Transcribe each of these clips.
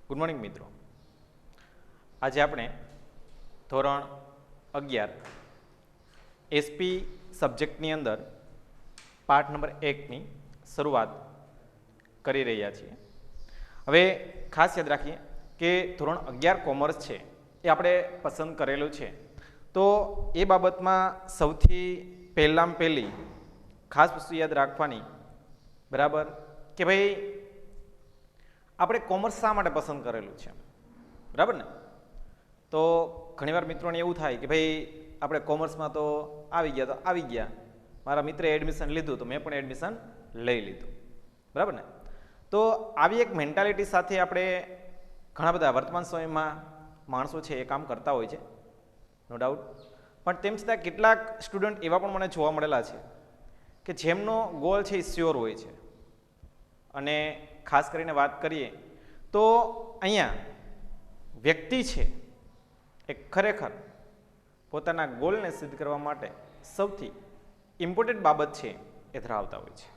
Good morning મિત્રો. આજે આપણે ધોરણ 11 એસપી સબ્જેક્ટની અંદર પાઠ નંબર 1ની શરૂઆત કરી રહ્યા છીએ. હવે ખાસ યાદ રાખીએ કે ધોરણ 11 કોમર્સ છે એ આપણે પસંદ કરેલું છે, તો એ બાબતમાં સૌથી પહેલી ખાસ વસ્તુ યાદ રાખવાની, બરાબર, કે ભાઈ આપણે કોમર્સ શા માટે પસંદ કરેલું છે, બરાબર ને? તો ઘણીવાર મિત્રોને એવું થાય કે ભાઈ આપણે કોમર્સમાં તો આવી ગયા, મારા મિત્રે એડમિશન લીધું તો મેં પણ એડમિશન લઈ લીધું, બરાબર ને? તો આવી એક મેન્ટાલિટી સાથે આપણે ઘણા બધા વર્તમાન સમયમાં માણસો છે એ કામ કરતા હોય છે, નો ડાઉટ. પણ તેમ છતાં કેટલાક સ્ટુડન્ટ એવા પણ મને જોવા મળેલા છે કે જેમનો ગોલ છે એ શ્યોર હોય છે. અને ખાસ કરીને વાત કરીએ તો અહીંયા વ્યક્તિ છે એ ખરેખર પોતાના ગોલને સિદ્ધ કરવા માટે સૌથી ઇમ્પોર્ટન્ટ બાબત છે એ ધરાવતા હોય છે,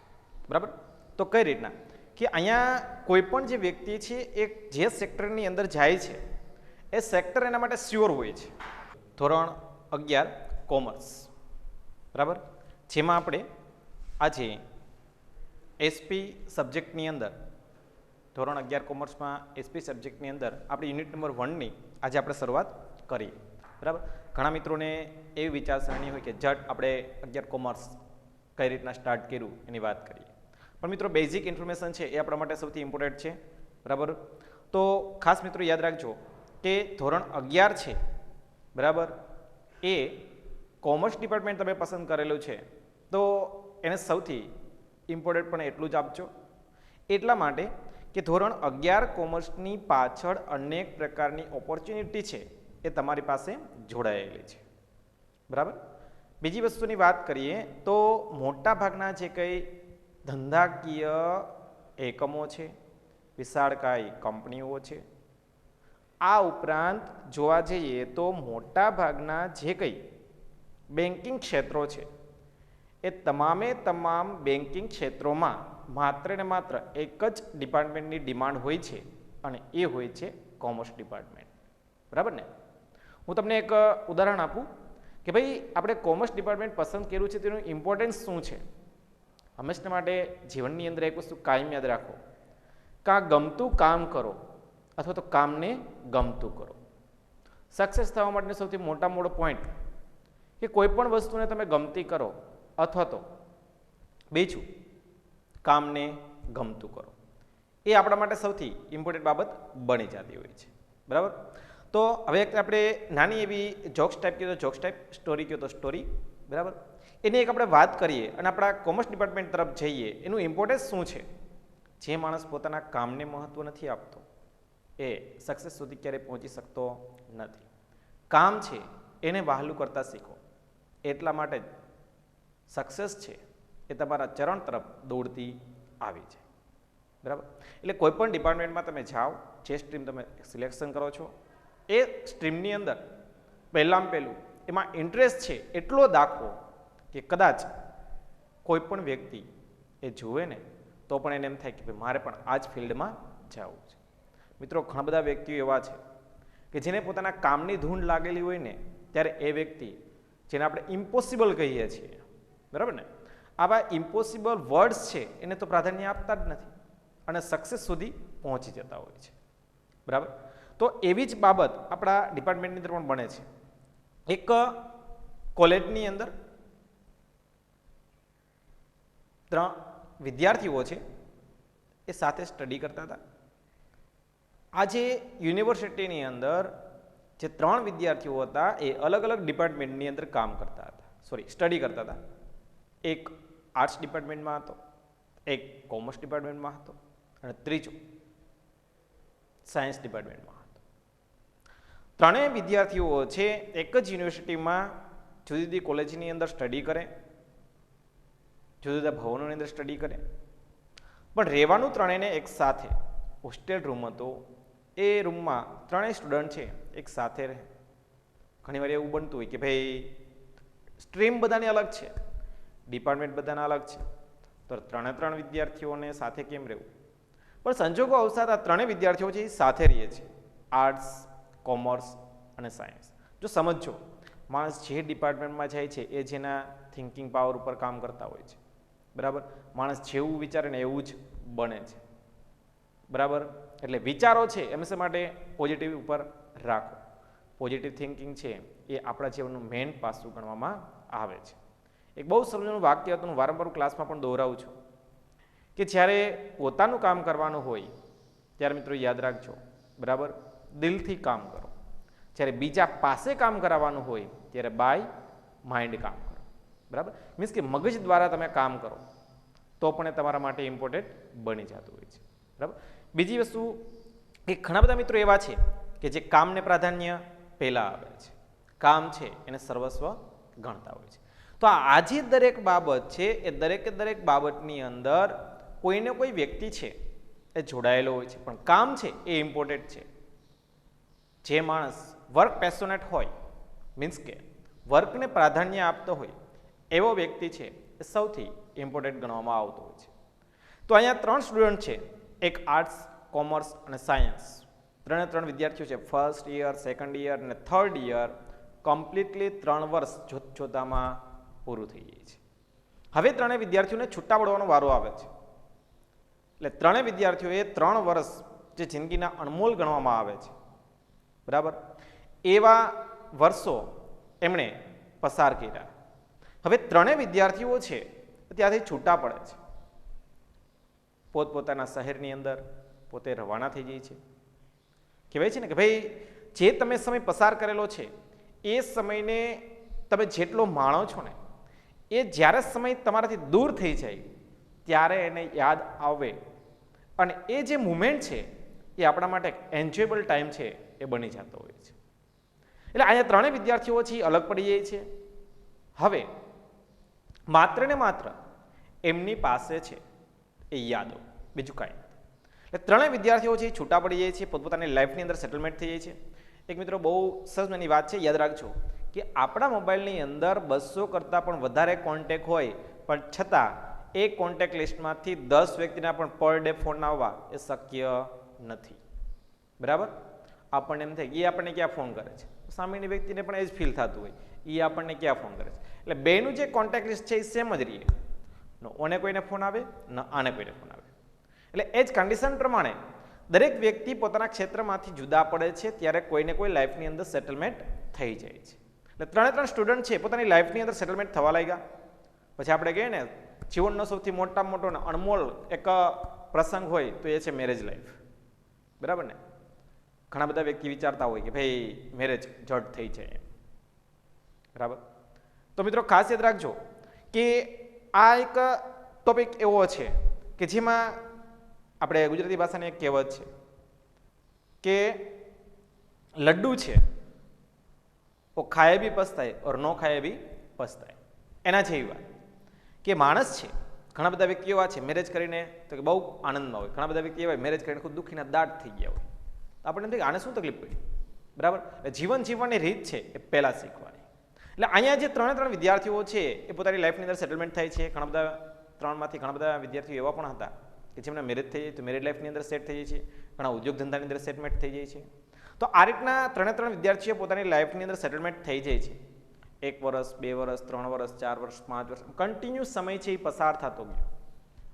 બરાબર? તો કઈ રીતના કે અહીંયા કોઈ પણ જે વ્યક્તિ છે એ જે સેક્ટરની અંદર જાય છે એ સેક્ટર એના માટે શ્યોર હોય છે. ધોરણ 11 કોમર્સ, બરાબર, જેમાં આપણે આજે એસપી સબ્જેક્ટની અંદર ધોરણ 11 કોમર્સમાં એસપી સબ્જેક્ટની અંદર આપણે યુનિટ નંબર 1ની આજે આપણે શરૂઆત કરીએ, બરાબર. ઘણા મિત્રોને એવી વિચારસરણી હોય કે જટ આપણે 11 કોમર્સ કઈ રીતના સ્ટાર્ટ કર્યું એની વાત કરીએ, પણ મિત્રો બેઝિક ઇન્ફોર્મેશન છે એ આપણા માટે સૌથી ઇમ્પોર્ટન્ટ છે, બરાબર. તો ખાસ મિત્રો યાદ રાખજો કે ધોરણ 11 છે, બરાબર, એ કોમર્સ ડિપાર્ટમેન્ટ તમે પસંદ કરેલું છે તો એને સૌથી ઇમ્પોર્ટન્ટ પણ એટલું જ આપજો, એટલા માટે કે ધોરણ 11 કોમર્સની પાછળ અનેક પ્રકારની ઓપોર્ચ્યુનિટી છે એ તમારી પાસે જોડાયેલી છે, બરાબર. બીજી વસ્તુની વાત કરીએ તો મોટા ભાગના જે કંઈ ધંધાકીય એકમો છે, વિશાળકાય કંપનીઓ છે, આ ઉપરાંત જોવા જઈએ તો મોટા ભાગના જે કંઈ બેન્કિંગ ક્ષેત્રો છે એ તમામે તમામ બેન્કિંગ ક્ષેત્રોમાં માત્ર ને માત્ર એક જ ડિપાર્ટમેન્ટની ડિમાન્ડ હોય છે અને એ હોય છે કોમર્સ ડિપાર્ટમેન્ટ, બરાબર ને? હું તમને એક ઉદાહરણ આપું કે ભાઈ આપણે કોમર્સ ડિપાર્ટમેન્ટ પસંદ કર્યું છે તેનું ઇમ્પોર્ટન્સ શું છે. હંમેશા માટે જીવનની અંદર એક વસ્તુ કાયમ યાદ રાખો, કાં ગમતું કામ કરો અથવા તો કામને ગમતું કરો. સક્સેસ થવા માટેનો સૌથી મોટો પોઈન્ટ કે કોઈ પણ વસ્તુને તમે ગમતી કરો અથવા તો બીજું કામને ગમતું કરો, એ આપણા માટે સૌથી ઇમ્પોર્ટન્ટ બાબત બની જતી હોય છે, બરાબર. તો હવે આપણે નાની એવી જોક્સ ટાઈપ કહ્યું તો જોક્સ ટાઈપ, સ્ટોરી કહ્યું તો સ્ટોરી, બરાબર, એની એક આપણે વાત કરીએ અને આપણા કોમર્સ ડિપાર્ટમેન્ટ તરફ જઈએ. એનું ઇમ્પોર્ટન્સ શું છે? જે માણસ પોતાના કામને મહત્ત્વ નથી આપતો એ સક્સેસ સુધી ક્યારેય પહોંચી શકતો નથી. કામ છે એને વહાલું કરતા શીખો, એટલા માટે જ સક્સેસ છે એ તમારા ચરણ તરફ દોડતી આવી છે, બરાબર. એટલે કોઈ પણ ડિપાર્ટમેન્ટમાં તમે જાઓ, જે સ્ટ્રીમ તમે સિલેક્શન કરો છો એ સ્ટ્રીમની અંદર પહેલું એમાં ઇન્ટરેસ્ટ છે એટલો દાખવો કે કદાચ કોઈ પણ વ્યક્તિ એ જુએ ને તો પણ એને એમ થાય કે ભાઈ મારે પણ આ જ ફિલ્ડમાં જવું છે. મિત્રો ઘણા બધા વ્યક્તિઓ એવા છે કે જેને પોતાના કામની ધૂન લાગેલી હોય ને ત્યારે એ વ્યક્તિ, જેને આપણે ઇમ્પોસિબલ કહીએ છીએ, બરાબર ને, આવા ઇમ્પોસિબલ વર્ડ્સ છે એને તો પ્રાધાન્ય આપતા જ નથી અને સક્સેસ સુધી પહોંચી જતા હોય છે, બરાબર. તો એવી જ બાબત આપણા ડિપાર્ટમેન્ટની અંદર પણ બને છે. એક કોલેજની અંદર 3 વિદ્યાર્થીઓ છે એ સાથે સ્ટડી કરતા હતા. આજે યુનિવર્સિટીની અંદર જે 3 વિદ્યાર્થીઓ હતા એ અલગ અલગ ડિપાર્ટમેન્ટની અંદર સ્ટડી કરતા હતા. એક આર્ટ્સ ડિપાર્ટમેન્ટમાં હતો, એક કોમર્સ ડિપાર્ટમેન્ટમાં હતો અને ત્રીજો સાયન્સ ડિપાર્ટમેન્ટમાં હતો. ત્રણેય વિદ્યાર્થીઓ છે એક જ યુનિવર્સિટીમાં જુદી જુદી કોલેજની અંદર સ્ટડી કરે, જુદા જુદા ભવનોની અંદર સ્ટડી કરે, પણ રહેવાનું ત્રણેયને એક સાથે હોસ્ટેલ રૂમ હતો. એ રૂમમાં ત્રણેય સ્ટુડન્ટ છે એક સાથે રહે. ઘણીવાર એવું બનતું હોય કે ભાઈ સ્ટ્રીમ બધાની અલગ છે, ડિપાર્ટમેન્ટ બધાના અલગ છે, તો 3 વિદ્યાર્થીઓને સાથે કેમ રહેવું? પણ સંજોગો અવસાદ આ ત્રણેય વિદ્યાર્થીઓ છે એ સાથે રહીએ છે, આર્ટ્સ, કોમર્સ અને સાયન્સ. જો સમજો, માણસ જે ડિપાર્ટમેન્ટમાં જાય છે એ જેના થિંકિંગ પાવર ઉપર કામ કરતા હોય છે, બરાબર. માણસ જેવું વિચારે ને એવું જ બને છે, બરાબર. એટલે વિચારો છે હંમેશા માટે પોઝિટિવ ઉપર રાખો. પોઝિટિવ થિંકિંગ છે એ આપણા જીવનનું મેઇન પાસું ગણવામાં આવે છે. એક બહુ સમજણું વાક્ય હતું, હું વારંવાર ક્લાસમાં પણ દોહરાવું છું, કે જ્યારે પોતાનું કામ કરવાનું હોય ત્યારે મિત્રો યાદ રાખજો, બરાબર, દિલથી કામ કરો. જ્યારે બીજા પાસે કામ કરાવવાનું હોય ત્યારે બાય માઇન્ડ કામ કરો, બરાબર. મીન્સ કે મગજ દ્વારા તમે કામ કરો તો પણ એ તમારા માટે ઇમ્પોર્ટન્ટ બની જતું હોય છે, બરાબર. બીજી વસ્તુ કે ઘણા બધા મિત્રો એવા છે કે જે કામને પ્રાધાન્ય પહેલાં આવે છે, કામ છે એને સર્વસ્વ ગણતા હોય છે. તો આ જે દરેક બાબત છે એ દરેકે દરેક બાબતની અંદર કોઈને કોઈ વ્યક્તિ છે એ જોડાયેલો હોય છે, પણ કામ છે એ ઇમ્પોર્ટન્ટ છે. જે માણસ વર્ક પેશોનેટ હોય, મીન્સ કે વર્કને પ્રાધાન્ય આપતો હોય, એવો વ્યક્તિ છે એ સૌથી ઇમ્પોર્ટન્ટ ગણવામાં આવતો હોય છે. તો અહીંયા 3 સ્ટુડન્ટ છે, એક આર્ટ્સ, કોમર્સ અને સાયન્સ. ત્રણ વિદ્યાર્થીઓ છે. ફર્સ્ટ યર, સેકન્ડ યર અને થર્ડ યર કમ્પ્લીટલી 3 વર્ષ જોતામાં પૂરું થઈ જાય છે. હવે ત્રણેય વિદ્યાર્થીઓને છૂટા પડવાનો વારો આવે છે. એટલે ત્રણેય વિદ્યાર્થીઓએ 3 વર્ષ જે જિંદગીના અણમોલ ગણવામાં આવે છે, બરાબર, એવા વર્ષો એમણે પસાર કર્યા. હવે ત્રણેય વિદ્યાર્થીઓ છે ત્યાંથી છૂટા પડે છે, પોતપોતાના શહેરની અંદર પોતે રવાના થઈ જાય છે. કહેવાય છે ને કે ભાઈ, જે તમે સમય પસાર કરેલો છે એ સમયને તમે જેટલો માણો છો ને, એ જ્યારે સમય તમારાથી દૂર થઈ જાય ત્યારે એને યાદ આવે, અને એ જે મુમેન્ટ છે એ આપણા માટે એન્જોયેબલ ટાઈમ છે એ બની જતો હોય છે. એટલે અહીંયા ત્રણેય વિદ્યાર્થીઓ છે એ અલગ પડી જાય છે. હવે માત્ર ને માત્ર એમની પાસે છે એ યાદો, બીજું કાંઈ નથી. એટલે ત્રણેય વિદ્યાર્થીઓ છે એ છૂટા પડી જાય છે, પોતપોતાની લાઈફની અંદર સેટલમેન્ટ થઈ જાય છે. એક મિત્રો બહુ સરસ મજાની વાત છે, યાદ રાખજો કે આપણા મોબાઈલની અંદર 200 કરતાં પણ વધારે કોન્ટેક હોય, પણ છતાં એ કોન્ટેક લિસ્ટમાંથી 10 વ્યક્તિના પણ પર ડે ફોન આવવા એ શક્ય નથી, બરાબર. આપણને એમ થાય એ આપણને ક્યાં ફોન કરે છે, સામેની વ્યક્તિને પણ એ જ ફીલ થતું હોય એ આપણને ક્યાં ફોન કરે છે. એટલે બેનું જે કોન્ટેક્ટ લિસ્ટ છે એ સેમ જ રહીએ, ન ઓને કોઈને ફોન આવે ન આને કોઈને ફોન આવે. એટલે એ જ કન્ડિશન પ્રમાણે દરેક વ્યક્તિ પોતાના ક્ષેત્રમાંથી જુદા પડે છે ત્યારે કોઈને કોઈ લાઈફની અંદર સેટલમેન્ટ થઈ જાય છે. એટલે 3 સ્ટુડન્ટ છે પોતાની લાઈફની અંદર સેટલમેન્ટ થવા લાગ્યા. પછી આપણે કહીએ ને જીવનનો સૌથી મોટામાં મોટો ને અણમોલ એક પ્રસંગ હોય તો એ છે મેરેજ લાઈફ, બરાબર ને. ઘણા બધા વ્યક્તિ વિચારતા હોય કે ભાઈ મેરેજ જટ થઈ જાય, બરાબર. તો મિત્રો ખાસ યાદ રાખજો કે આ એક ટોપિક એવો છે કે જેમાં આપણે ગુજરાતી ભાષાની એક કહેવત છે કે લડ્ડુ છે ઓ ખાए भी पछताए और नो खाए भी पछताए. એના જેવી વાત કે માણસ છે, ઘણા બધા વ્યક્તિઓ એવા છે મેરેજ કરીને તો કે બહુ આનંદમાં હોય, ઘણા બધા વ્યક્તિ એવા મેરેજ કરીને ખુદ દુઃખીના દાટ થઈ ગયા હોય. આપણને એમ થાય કે આને શું તકલીફ પડી, બરાબર. એટલે જીવન જીવવાની રીત છે એ પહેલાં શીખવાની. એટલે અહીંયા જે 3 વિદ્યાર્થીઓ છે એ પોતાની લાઈફની અંદર સેટલમેન્ટ થાય છે. ઘણા બધા 3માંથી ઘણા બધા વિદ્યાર્થીઓ એવા પણ હતા કે જેમને મેરેજ થઈ જાય તો મેરેજ લાઈફની અંદર સેટ થઈ જાય છે, ઘણા ઉદ્યોગ ધંધાની અંદર સેટમેન્ટ થઈ જાય છે. તો આ રીતના 3 વિદ્યાર્થીઓ પોતાની લાઈફની અંદર સેટલમેન્ટ થઈ જાય છે. 1 વર્ષ, 2 વર્ષ, 3 વર્ષ, 4 વર્ષ, 5 વર્ષ કન્ટિન્યુ સમય છે એ પસાર થતો ગયો.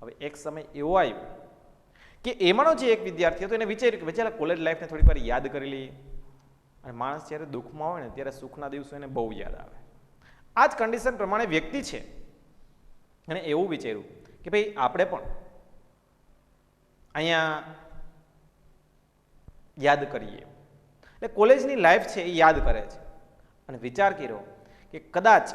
હવે એક સમય એવો આવ્યો કે એમાંનો જે એક વિદ્યાર્થી હતો એને વિચાર્યું કે ચાલો કોલેજ લાઈફને થોડીક વાર યાદ કરી લઈએ. અને માણસ જ્યારે દુઃખમાં હોય ને ત્યારે સુખના દિવસો એને બહુ યાદ આવે. આ જ કન્ડિશન પ્રમાણે વ્યક્તિ છે અને એવું વિચાર્યું કે ભાઈ આપણે પણ અહીંયા યાદ કરીએ. એટલે કોલેજની લાઈફ છે એ યાદ કરે છે અને વિચાર કર્યો કે કદાચ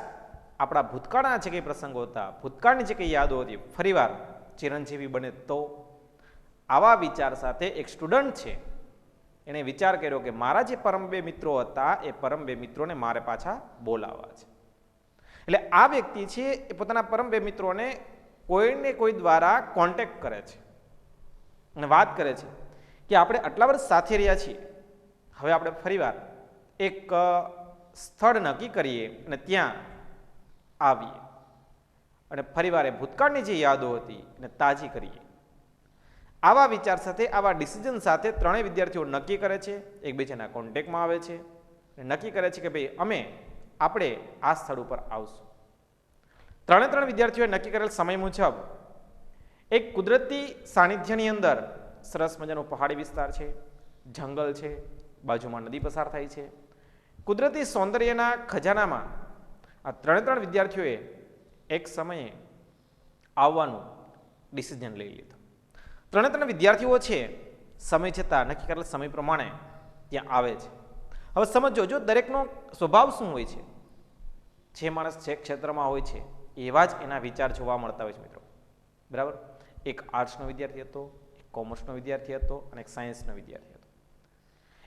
આપણા ભૂતકાળના જે કંઈ પ્રસંગો હતા, ભૂતકાળની જે કંઈ યાદો હતી, ફરીવાર ચિરંજીવી બને તો. આવા વિચાર સાથે એક સ્ટુડન્ટ છે એણે વિચાર કર્યો કે મારા જે પરમ 2 મિત્રો હતા એ પરમ 2 મિત્રોને મારે પાછા બોલાવવા છે. એટલે આ વ્યક્તિ છે એ પોતાના પરમ 2 મિત્રોને કોઈને કોઈ દ્વારા કોન્ટેક્ટ કરે છે અને વાત કરે છે કે આપણે આટલા વર્ષ સાથે રહ્યા છીએ, હવે આપણે ફરીવાર એક સ્થળ નક્કી કરીએ અને ત્યાં આવીએ અને ફરીવાર એ ભૂતકાળની જે યાદો હતી એને તાજી કરીએ. આવા વિચાર સાથે, આવા ડિસિઝન સાથે ત્રણેય વિદ્યાર્થીઓ નક્કી કરે છે, એકબીજાના કોન્ટેક્ટમાં આવે છે, નક્કી કરે છે કે ભાઈ આપણે આ સ્થળ ઉપર આવશું. ત્રણ વિદ્યાર્થીઓએ નક્કી કરેલ સમય મુજબ એક કુદરતી સાનિધ્યની અંદર સરસ મજાનો પહાડી વિસ્તાર છે, જંગલ છે, બાજુમાં નદી પસાર થાય છે. કુદરતી સૌંદર્યના ખજાનામાં આ ત્રણ વિદ્યાર્થીઓએ એક સમયે આવવાનું ડિસિઝન લઈ લીધું. ત્રણ વિદ્યાર્થીઓ છે સમય છતાં નક્કી કરેલ સમય પ્રમાણે ત્યાં આવે છે. હવે સમજો, જો દરેકનો સ્વભાવ શું હોય છે, જે માણસ જે ક્ષેત્રમાં હોય છે એવા જ એના વિચાર જોવા મળતા હોય છે મિત્રો. બરાબર? એક આર્ટ્સનો વિદ્યાર્થી હતો, એક કોમર્સનો વિદ્યાર્થી હતો અને એક સાયન્સનો વિદ્યાર્થી હતો.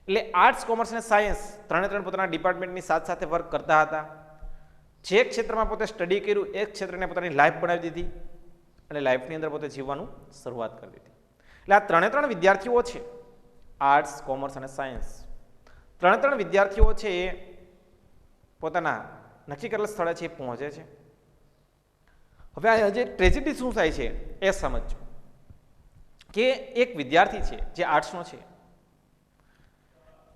એટલે આર્ટ્સ, કોમર્સ અને સાયન્સ ત્રણ પોતાના ડિપાર્ટમેન્ટની સાથે વર્ક કરતા હતા. જે ક્ષેત્રમાં પોતે સ્ટડી કર્યું એ ક્ષેત્રને પોતાની લાઈફ બનાવી દીધી અને લાઈફની અંદર પોતે જીવવાનું શરૂઆત કરી દીધી. એટલે આ ત્રણ વિદ્યાર્થીઓ છે, આર્ટ્સ, કોમર્સ અને સાયન્સ, ત્રણ વિદ્યાર્થીઓ છે એ પોતાના નક્કી કરેલા સ્થળે છે એ પહોંચે છે. હવે આ જે ટ્રેજેડી શું થાય છે એ સમજો કે એક વિદ્યાર્થી છે જે આર્ટ્સનો છે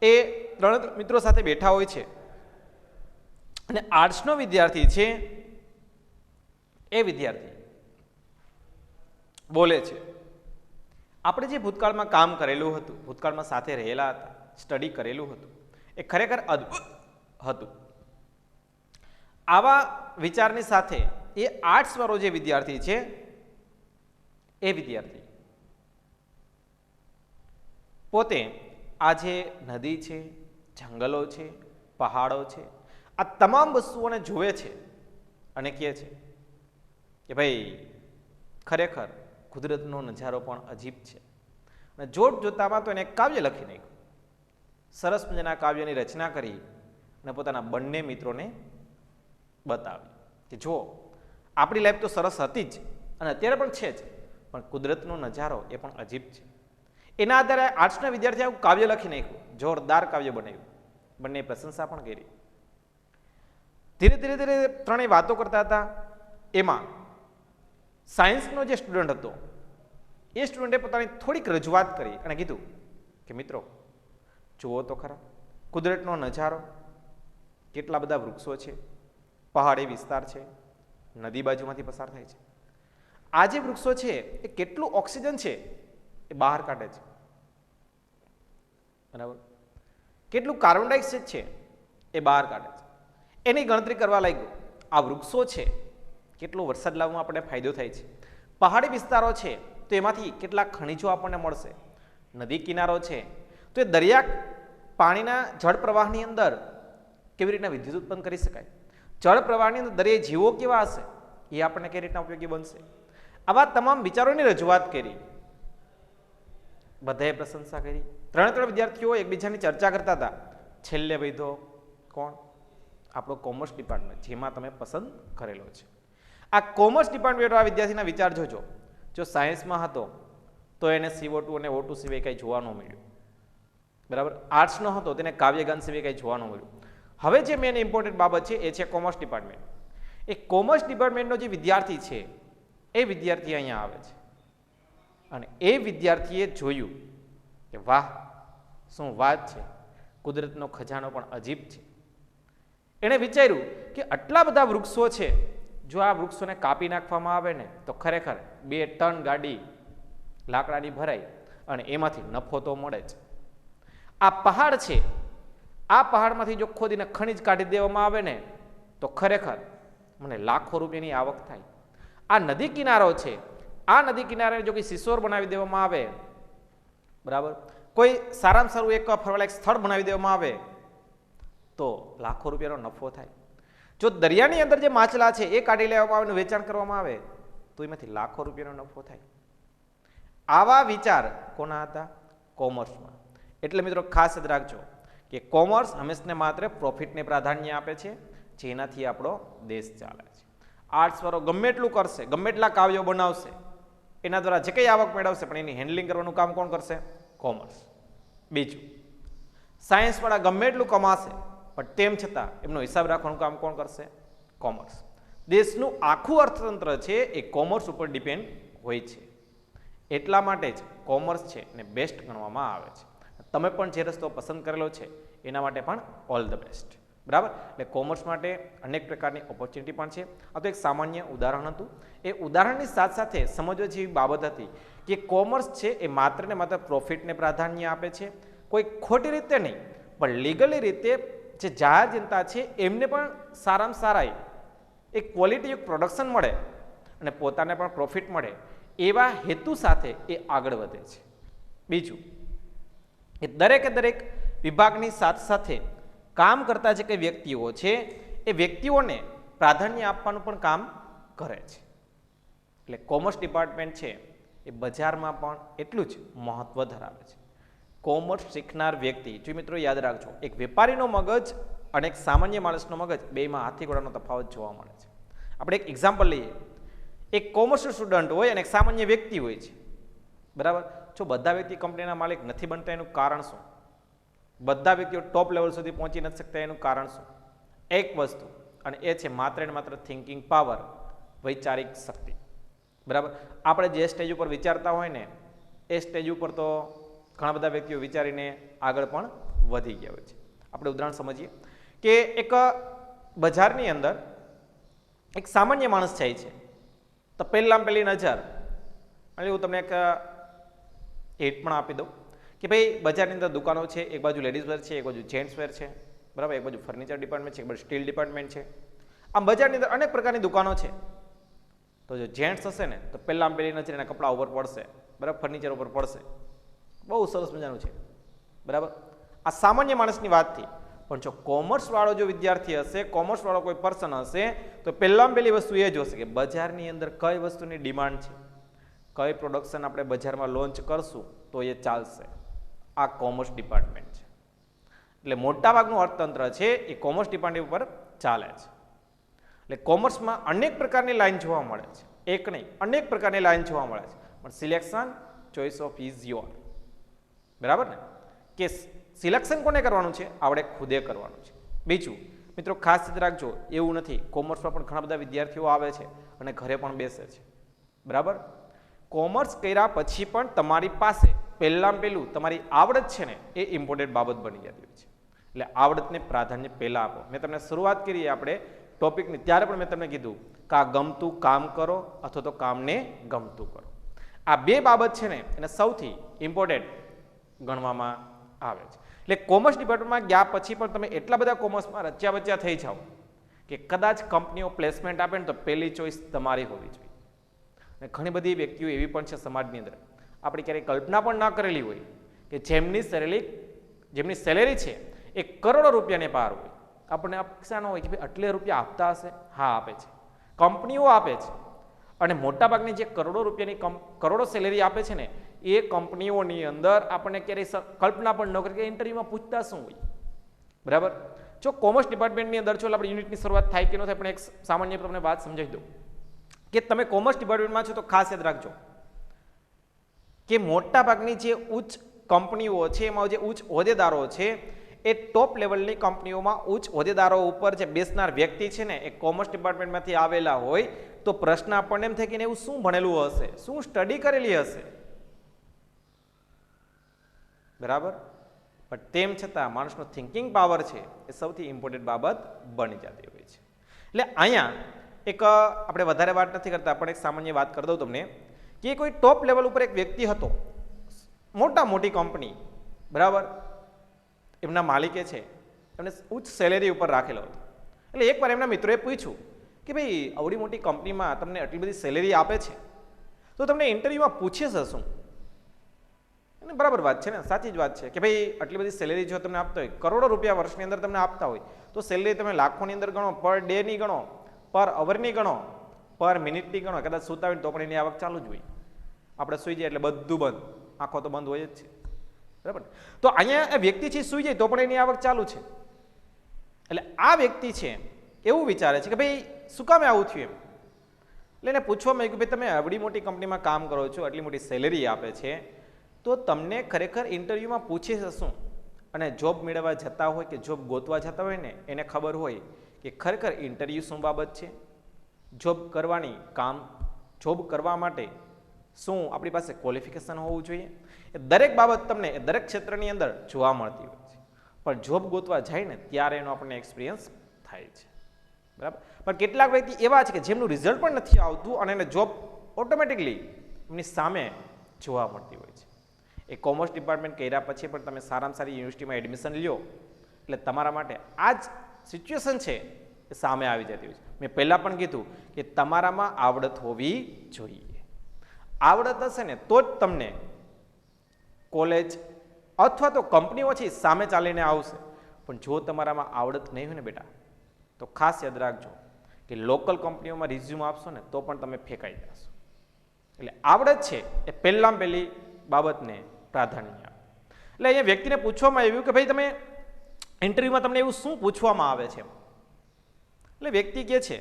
એ ત્રણ મિત્રો સાથે બેઠા હોય છે અને આર્ટ્સનો વિદ્યાર્થી છે એ વિદ્યાર્થી બોલે છે, આપણે જે ભૂતકાળમાં કામ કરેલું હતું, ભૂતકાળમાં સાથે રહેલા હતા, સ્ટડી કરેલું હતું, એ ખરેખર અદ્ભુત હતું. આવા વિચારની સાથે એ આર્ટ્સ વાળો જે વિદ્યાર્થી છે એ વિદ્યાર્થી પોતે આ જે નદી છે, જંગલો છે, પહાડો છે, આ તમામ વસ્તુઓને જોવે છે અને કહે છે કે ભાઈ ખરેખર કુદરતનો નજારો પણ અજીબ છે. અને જોતામાં તો એને કાવ્ય લખી નાખ્યું, સરસ મજાના કાવ્યની રચના કરી અને પોતાના બંને મિત્રોને બતાવી કે જો આપણી લાઈફ તો સરસ હતી જ અને અત્યારે પણ છે જ, પણ કુદરતનો નજારો એ પણ અજીબ છે. એના આધારે આર્ટ્સના વિદ્યાર્થીએ આવું કાવ્ય લખી નાખ્યું, જોરદાર કાવ્ય બનાવ્યું, બંને પ્રશંસા પણ કરી. ધીરે ધીરે ત્રણેય વાતો કરતા હતા. એમાં સાયન્સનો જે સ્ટુડન્ટ હતો એ સ્ટુડન્ટે પોતાની થોડીક રજૂઆત કરી અને કીધું કે મિત્રો જુઓ તો ખરા કુદરતનો નજારો, કેટલા બધા વૃક્ષો છે, પહાડી વિસ્તાર છે, નદી બાજુમાંથી પસાર થાય છે. આ જે વૃક્ષો છે એ કેટલું ઓક્સિજન છે એ બહાર કાઢે છે, બરાબર, કેટલું કાર્બન ડાયોક્સાઇડ છે એ બહાર કાઢે છે. એની ગણતરી કરવા લાગ્યો. આ વૃક્ષો છે કેટલો વરસાદ લાવવામાં આપણને ફાયદો થાય છે, પહાડી વિસ્તારો છે તો એમાંથી કેટલા ખનિજો આપણને મળશે, નદી કિનારો છે તો એ દરિયા પાણીના જળ પ્રવાહની અંદર કેવી રીતના વિદ્યુત ઉત્પન્ન કરી શકાય, જળ પ્રવાહની અંદર દરિયાઈ જીવો કેવા હશે એ આપણને કેવી રીતના ઉપયોગી બનશે. આવા તમામ વિચારોની રજૂઆત કરી, બધાએ પ્રશંસા કરી. ત્રણ વિદ્યાર્થીઓ એકબીજાની ચર્ચા કરતા હતા. છેલ્લે વૈધો કોણ? આપણો કોમર્સ ડિપાર્ટમેન્ટ, જેમાં તમે પસંદ કરેલો છે. આ કોમર્સ ડિપાર્ટમેન્ટ આ વિદ્યાર્થીના વિચાર જોજો. જો સાયન્સમાં હતો તો એને CO2 અને O2 સિવાય કંઈ જોવા ન મળ્યું, બરાબર. આર્ટ્સનો હતો તેને કાવ્યગાન સિવાય કંઈ જોવા ન મળ્યું. હવે જે મેન ઇમ્પોર્ટન્ટ બાબત છે એ છે કોમર્સ ડિપાર્ટમેન્ટ. એ કોમર્સ ડિપાર્ટમેન્ટનો જે વિદ્યાર્થી છે એ વિદ્યાર્થી અહીંયા આવે છે અને એ વિદ્યાર્થીએ જોયું કે વાહ શું વાત છે, કુદરતનો ખજાનો પણ અજીબ છે. એણે વિચાર્યું કે આટલા બધા વૃક્ષો છે, જો આ વૃક્ષોને કાપી નાખવામાં આવે ને તો ખરેખર 2 ટન ગાડી લાકડાની ભરાય અને એમાંથી નફો તો મળે જ. આ પહાડ છે, આ પહાડમાંથી જો ખોદીને ખનિજ કાઢી દેવામાં આવે ને તો ખરેખર મને લાખો રૂપિયાની આવક થાય. આ નદી કિનારો છે, આ નદી કિનારે જો કોઈ સિસોર બનાવી દેવામાં આવે, બરાબર, કોઈ સારામાં સારું એક ફરવાલાયક સ્થળ બનાવી દેવામાં આવે તો લાખો રૂપિયાનો નફો થાય. જો દરિયાની અંદર જે માછલા છે એ કાઢી લેવામાં આવે, વેચાણ કરવામાં આવે તો એમાંથી લાખો રૂપિયાનો નફો થાય. આવા વિચાર કોના હતા? કોમર્સમાં. એટલે મિત્રો ખાસ યાદ રાખજો કે કોમર્સ હંમેશને માત્ર પ્રોફિટને પ્રાધાન્ય આપે છે, જેનાથી આપણો દેશ ચાલે છે. આર્ટ્સ વાળો ગમે એટલું કરશે, ગમે એટલા કાવ્યો બનાવશે, એના દ્વારા જે કંઈ આવક મેળવશે પણ એની હેન્ડલિંગ કરવાનું કામ કોણ કરશે? કોમર્સ. બીજું, સાયન્સવાળા ગમે એટલું કમાશે પણ તેમ છતાં એમનો હિસાબ રાખવાનું કામ કોણ કરશે? કોમર્સ. દેશનું આખું અર્થતંત્ર છે એ કોમર્સ ઉપર ડિપેન્ડ હોય છે. એટલા માટે જ કોમર્સ છે એને બેસ્ટ ગણવામાં આવે છે. તમે પણ જે રસ્તો પસંદ કરેલો છે એના માટે પણ ઓલ ધ બેસ્ટ. બરાબર. એટલે કોમર્સ માટે અનેક પ્રકારની ઓપોર્ચ્યુનિટી પણ છે. આ તો એક સામાન્ય ઉદાહરણ હતું. એ ઉદાહરણની સાથે સાથે સમજવા જેવી બાબત હતી કે કોમર્સ છે એ માત્ર ને માત્ર પ્રોફિટને પ્રાધાન્ય આપે છે, કોઈ ખોટી રીતે નહીં, પણ લીગલી રીતે જે જાહેર જનતા છે એમને પણ સારામાં સારા એક ક્વોલિટીયુક્ત પ્રોડક્શન મળે અને પોતાને પણ પ્રોફિટ મળે એવા હેતુ સાથે એ આગળ વધે છે. બીજું એ દરેક વિભાગની સાથે સાથે કામ કરતા જે કંઈ વ્યક્તિઓ છે એ વ્યક્તિઓને પ્રાધાન્ય આપવાનું પણ કામ કરે છે. એટલે કોમર્સ ડિપાર્ટમેન્ટ છે એ બજારમાં પણ એટલું જ મહત્વ ધરાવે છે. કોમર્સ શીખનાર વ્યક્તિ, જો મિત્રો યાદ રાખજો, એક વેપારીનો મગજ અને એક સામાન્ય માણસનો મગજ બેમાં હાથી ઘોડાનો તફાવત જોવા મળે છે. આપણે એક એક્ઝામ્પલ લઈએ. એક કોમર્સ સ્ટુડન્ટ હોય અને એક સામાન્ય વ્યક્તિ હોય છે. બરાબર. જો બધા વ્યક્તિ કંપનીના માલિક નથી બનતા એનું કારણ શું? બધા વ્યક્તિઓ ટોપ લેવલ સુધી પહોંચી નથી શકતા એનું કારણ શું? એક વસ્તુ, અને એ છે માત્ર ને માત્ર થિંકિંગ પાવર, વૈચારિક શક્તિ. બરાબર. આપણે જે સ્ટેજ ઉપર વિચારતા હોય ને એ સ્ટેજ ઉપર તો ઘણા બધા વ્યક્તિઓ વિચારીને આગળ પણ વધી ગયા હોય છે. આપણે ઉદાહરણ સમજીએ કે એક બજારની અંદર એક સામાન્ય માણસ જાય છે તો પહેલી નજર, અને હું તમને એક હિન્ટ પણ આપી દઉં કે ભાઈ બજારની અંદર દુકાનો છે, એક બાજુ લેડીઝ વેર છે, એક બાજુ જેન્ટ્સ વેર છે. બરાબર. એક બાજુ ફર્નિચર ડિપાર્ટમેન્ટ છે, એક બાજુ સ્ટીલ ડિપાર્ટમેન્ટ છે. આમ બજારની અંદર અનેક પ્રકારની દુકાનો છે. તો જો જેન્ટ્સ હશે ને તો પહેલી નજર એના કપડા ઉપર પડશે. બરાબર. ફર્નિચર ઉપર પડશે. બહુ સરસ મજાનું છે. બરાબર. આ સામાન્ય માણસની વાત થઈ. પણ જો કોમર્સવાળો જો વિદ્યાર્થી હશે, કોમર્સવાળો કોઈ પર્સન હશે, તો પહેલી વસ્તુ એ જોશે કે બજારની અંદર કઈ વસ્તુની ડિમાન્ડ છે, કઈ પ્રોડક્શન આપણે બજારમાં લોન્ચ કરશું તો એ ચાલશે. આ કોમર્સ ડિપાર્ટમેન્ટ છે. એટલે મોટાભાગનું અર્થતંત્ર છે એ કોમર્સ ડિપાર્ટમેન્ટ ઉપર ચાલે છે. એટલે કોમર્સમાં અનેક પ્રકારની લાઈન જોવા મળે છે. એક નહીં, અનેક પ્રકારની લાઈન જોવા મળે છે. પણ selection choice of is your. બરાબર ને? કે સિલેક્શન કોને કરવાનું છે? આપણે ખુદે કરવાનું છે. બીજું મિત્રો ખાસ યાદ રાખજો, એવું નથી, કોમર્સમાં પણ ઘણા બધા વિદ્યાર્થીઓ આવે છે અને ઘરે પણ બેસે છે. બરાબર. કોમર્સ કર્યા પછી પણ તમારી પાસે પહેલું તમારી આવડત છે ને એ ઇમ્પોર્ટન્ટ બાબત બની જતી હોય છે. એટલે આવડતને પ્રાધાન્ય પહેલાં આપો. મેં તમને શરૂઆત કરી આપણે ટોપિકની, ત્યારે પણ મેં તમને કીધું કે આ ગમતું કામ કરો અથવા તો કામને ગમતું કરો. આ બે બાબત છે ને એને સૌથી ઇમ્પોર્ટન્ટ ગણવામાં આવે છે. એટલે કોમર્સ ડિપાર્ટમેન્ટમાં ગયા પછી પણ તમે એટલા બધા કોમર્સમાં રચ્યા બચ્યા થઈ જાઓ કે કદાચ કંપનીઓ પ્લેસમેન્ટ આપે ને તો પહેલી ચોઈસ તમારી હોવી જોઈએ. અને ઘણી બધી વ્યક્તિઓ એવી પણ છે સમાજની અંદર, આપણે ક્યારેય કલ્પના પણ ના કરેલી હોય કે જેમની સેલેરી છે એ કરોડો રૂપિયાને પાર હોય. આપણને અપેક્ષા ન હોય કે ભાઈ આટલા રૂપિયા આપતા હશે. હા, આપે છે, કંપનીઓ આપે છે. અને મોટાભાગની જે કરોડો સેલેરી આપે છે ને એ કંપનીઓની અંદર આપણને ક્યારેય કલ્પના પણ ન કરી કે ઇન્ટરવ્યુમાં પૂછતા શું હોય. બરાબર. જો કોમર્સ ડિપાર્ટમેન્ટની અંદર આપણે યુનિટની શરૂઆત થાય કે ન થાય, પણ એક સામાન્ય તમને વાત સમજાવી દઉં કે તમે કોમર્સ ડિપાર્ટમેન્ટમાં છો તો ખાસ યાદ રાખજો કે મોટાભાગની જે ઉચ્ચ કંપનીઓ છે એમાં જે ઉચ્ચ હોદ્દેદારો છે એ ટોપ લેવલની કંપનીઓમાં ઉચ્ચ હોદ્દેદારો ઉપર જે બેસનાર વ્યક્તિ છે ને એ કોમર્સ ડિપાર્ટમેન્ટમાંથી આવેલા હોય. તો પ્રશ્ન આપણને એમ થાય કે એવું શું ભણેલું હશે, શું સ્ટડી કરેલી હશે. બરાબર. પણ તેમ છતાં માણસનો થિંકિંગ પાવર છે એ સૌથી ઇમ્પોર્ટન્ટ બાબત બની જતી હોય છે. એટલે અહીંયા એક આપણે વધારે વાત નથી કરતા, પણ એક સામાન્ય વાત કરી દઉં તમને કે કોઈ ટોપ લેવલ ઉપર એક વ્યક્તિ હતો, મોટી કંપની. બરાબર. એમના માલિકે છે એમને ઉચ્ચ સેલેરી ઉપર રાખેલો હતો. એટલે એકવાર એમના મિત્રોએ પૂછ્યું કે ભાઈ આવડી મોટી કંપનીમાં તમને આટલી બધી સેલેરી આપે છે તો તમને ઇન્ટરવ્યુમાં પૂછે છે શું? અને બરાબર વાત છે ને, સાચી જ વાત છે કે ભાઈ આટલી બધી સેલેરી જો તમને આપતા હોય, કરોડો રૂપિયા વર્ષની અંદર તમને આપતા હોય, તો સેલેરી તમે લાખોની અંદર ગણો, પર ડેની ગણો, પર અવરની ગણો, પર મિનિટની ગણો. કદાચ સૂતા હોય તો પણ એની આવક ચાલુ જ હોય. આપણે સૂઈ જાય એટલે બધું બંધ, આંખો તો બંધ હોય જ છે. બરાબર. તો અહીંયા એ વ્યક્તિ છે સૂઈ જાય તો પણ એની આવક ચાલુ છે. એટલે આ વ્યક્તિ છે એવું વિચારે છે કે ભાઈ શું કામે આવું થયું એમ. એટલે એને પૂછવામાં આવ્યું કે ભાઈ તમે આવડી મોટી કંપનીમાં કામ કરો છો, આટલી મોટી સેલેરી આપે છે, તો તમને ખરેખર ઇન્ટરવ્યુમાં પૂછે છે શું? અને જોબ મેળવવા જતા હોય કે જોબ ગોતવા જતા હોય ને એને ખબર હોય કે ખરેખર ઇન્ટરવ્યુ શું બાબત છે, જોબ કરવા માટે શું આપણી પાસે ક્વોલિફિકેશન હોવું જોઈએ? એ દરેક બાબત તમને એ દરેક ક્ષેત્રની અંદર જોવા મળતી હોય છે, પણ જોબ ગોતવા જાય ને ત્યારે એનો આપણને એક્સપિરિયન્સ થાય છે, બરાબર. પણ કેટલાક વ્યક્તિ એવા છે કે જેમનું રિઝલ્ટ પણ નથી આવતું અને એને જોબ ઓટોમેટિકલી એમની સામે જોવા મળતી હોય છે. એ કોમર્સ ડિપાર્ટમેન્ટ કર્યા પછી પણ તમે સારામાં સારી યુનિવર્સિટીમાં એડમિશન લ્યો એટલે તમારા માટે આ જ સિચ્યુએશન છે એ સામે આવી જતી હોય છે. મેં પહેલાં પણ કીધું કે તમારામાં આવડત હોવી જોઈએ. આવડત હશે ને તો જ તમને કોલેજ અથવા તો કંપનીઓ છે સામે ચાલીને આવશે. પણ જો તમારામાં આવડત નહીં હોય ને બેટા, તો ખાસ યાદ રાખજો કે લોકલ કંપનીઓમાં રિઝ્યુમ આપશો ને તો પણ તમે ફેંકાઈ જશો. એટલે આવડત છે એ પહેલી બાબતને પ્રાધાન્ય આપે. એટલે અહીંયા વ્યક્તિને પૂછવામાં આવ્યું કે ભાઈ તમે ઇન્ટરવ્યુમાં તમને એવું શું પૂછવામાં આવે છે? એટલે વ્યક્તિ કહે છે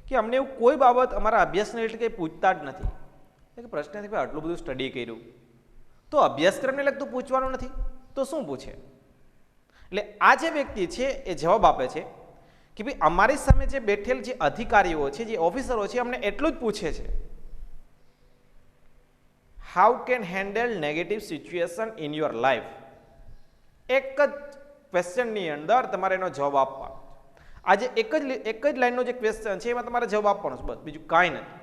કે અમને એવું કોઈ બાબત અમારા અભ્યાસને એટલે કંઈ પૂછતા જ નથી. એટલે પ્રશ્ન છે કે આટલું બધું સ્ટડી કર્યું તો અભ્યાસક્રમને લગતું પૂછવાનું નથી તો શું પૂછે? એટલે આ જે વ્યક્તિ છે એ જવાબ આપે છે કે ભાઈ અમારી સામે જે બેઠેલ જે અધિકારીઓ છે, જે ઓફિસરો છે, અમને એટલું જ પૂછે છે, how can handle negative situation in your life. એક જ ક્વેશ્ચનની અંદર તમારે એનો જવાબ આપવાનો. આજે એક જ લાઈનનો જે ક્વેશ્ચન છે એમાં તમારે જવાબ આપવાનો છે, બસ બીજું કાંઈ નથી.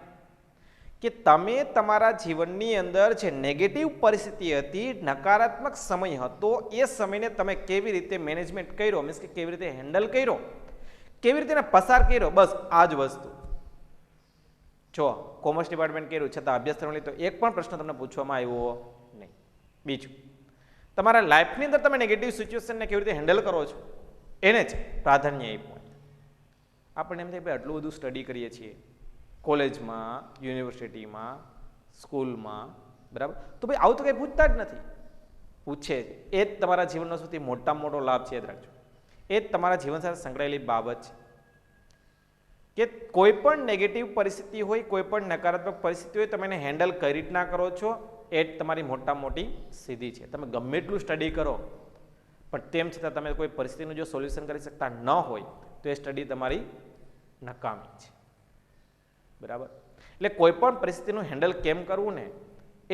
કે તમે તમારા જીવનની અંદર જે નેગેટિવ પરિસ્થિતિ હતી, નકારાત્મક સમય હતો, એ સમયને તમે કેવી રીતે મેનેજમેન્ટ કર્યો, મીન્સ કે કેવી રીતે હેન્ડલ કર્યો, કેવી રીતે એને પસાર કર્યો, બસ આ જ વસ્તુ. જો કોમર્સ ડિપાર્ટમેન્ટ કર્યું છતાં અભ્યાસક્રમ તો એક પણ પ્રશ્ન તમને પૂછવામાં આવ્યો નહીં. બીજું, તમારા લાઈફની અંદર તમે નેગેટિવ સિચ્યુએશનને કેવી રીતે હેન્ડલ કરો છો એને જ પ્રાધાન્ય આપ્યું. આપણને એમ થાય ભાઈ આટલું બધું સ્ટડી કરીએ છીએ કોલેજમાં, યુનિવર્સિટીમાં, સ્કૂલમાં, બરાબર, તો ભાઈ આવું તો કંઈ પૂછતા જ નથી. પૂછે એ જ તમારા જીવનનો સૌથી મોટામાં મોટો લાભ છે, યાદ રાખજો. એ જ તમારા જીવન સાથે સંકળાયેલી બાબત છે કે કોઈ પણ નેગેટિવ પરિસ્થિતિ હોય, કોઈ પણ નકારાત્મક પરિસ્થિતિ હોય, તમે એને હેન્ડલ કઈ રીતના કરો છો એ જ તમારી મોટામાં મોટી સિદ્ધિ છે. તમે ગમે એટલું સ્ટડી કરો પણ તેમ છતાં તમે કોઈ પરિસ્થિતિનું જો સોલ્યુશન કરી શકતા ન હોય તો એ સ્ટડી તમારી નકામી છે, બરાબર. એટલે કોઈ પણ પરિસ્થિતિનું હેન્ડલ કેમ કરવું ને